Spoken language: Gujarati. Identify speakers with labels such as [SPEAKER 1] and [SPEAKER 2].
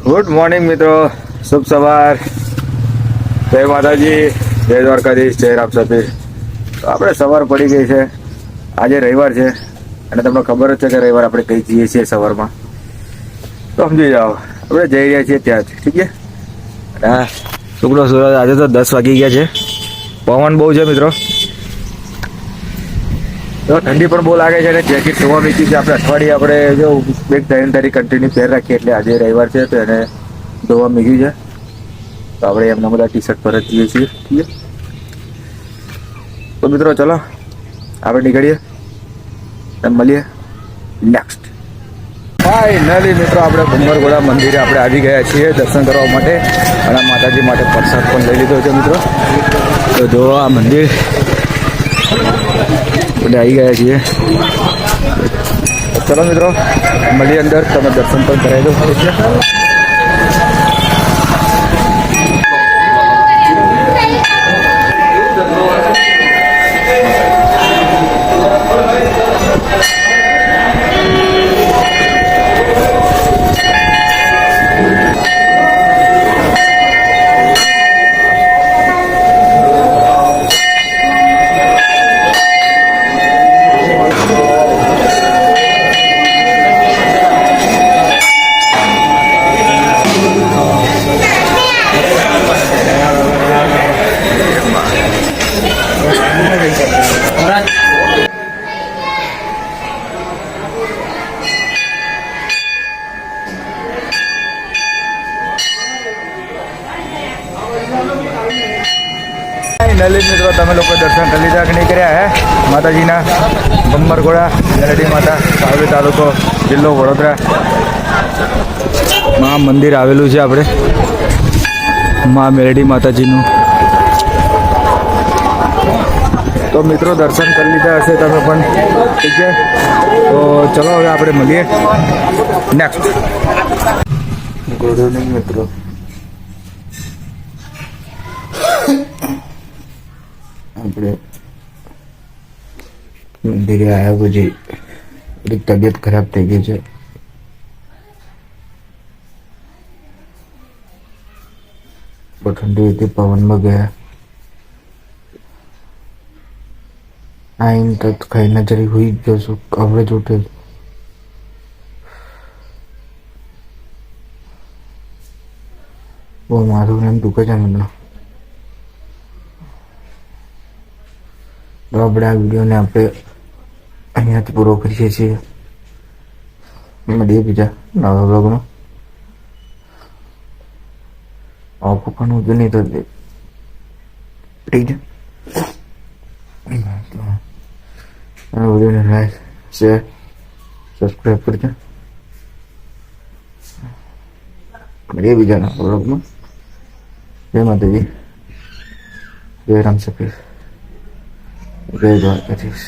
[SPEAKER 1] ગુડ મોર્નિંગ મિત્રો, શુભ સવાર, જય માતાજી, જય દ્વારકાધીશ, જય રામ સતીશ. તો આપણે સવાર પડી ગઈ છે. આજે રવિવાર છે અને તમને ખબર જ છે કે રવિવાર આપણે કઈ જઈએ છીએ સવારમાં. તો સમજી જાઓ, આપણે જઈ રહ્યા છીએ ત્યાં જ. ઠીક છે. હા, શુક્ર સૂરજ આજે તો 10 વાગી ગયા છે. પવન બહુ છે મિત્રો, તો ઠંડી પણ બહુ લાગે છે અને જેકેટ ધોવા મૂકી છે. આપણે અઠવાડિયે આપણે જો એક ત્રણ તારીખ કન્ટિન્યુ પહેર રાખીએ એટલે આજે રવિવાર છે તો એને ધોવા મૂક્યું છે. તો આપણે એમના બધા ટી શર્ટ પર જ જઈએ છીએ. ઠીક છે. તો મિત્રો ચલો આપણે નીકળીએ અને મળીએ નેક્સ્ટ. ફાઇનલી મિત્રો આપણે ડુંગરગોળા મંદિરે આપણે આવી ગયા છીએ દર્શન કરવા માટે અને માતાજી માટે પ્રસાદ પણ લઈ લીધો છે મિત્રો. તો જો આ મંદિર એટલે આવી ગયા છીએ. ચલો મિત્રો મળીએ અંદર, તમે દર્શન પણ કરાવી દો. ફાઇનલી મિત્રો તમે લોકો દર્શન કરી લીધા કે નહીં કર્યા હે માતાજીના? બમ્મરગોળા મેલડી માતા, સાવલી તાલુકો, જિલ્લો વડોદરા માં મંદિર આવેલું છે આપણે માં મેલડી માતાજીનું. તો મિત્રો દર્શન કરી લીધા હશે તમે પણ. ઠીક છે, તો ચલો હવે આપણે મળીએ નેક્સ્ટ. ગુડ ઇવનિંગ મિત્રો, આપણે મંદિરે આવ્યા પછી થોડીક તબિયત ખરાબ થઈ ગઈ છે. બહુ ઠંડી હતી, પવનમાં ગયા. આઈને તો ખાઈને જરી હોઈ જ ગયો છું. હવે જ ઉઠે બહુ મારું એમ દુખે છે મિત્રો. તો આપણે આ વિડીયોને આપણે અહીંયાથી પૂરો કરીએ છીએ. મળીએ બીજા નવા બ્લોગમાં. ઓપો પણ ઉજુ નહીં તો ઠીક છે. વિડીયોને લાઈક, શેર, સબસ્ક્રાઈબ કરજો. મળીએ બીજા નવા બ્લોગમાં. જય માતાજી, જય રામ સતીશ, જય દ્વારકાધીશ.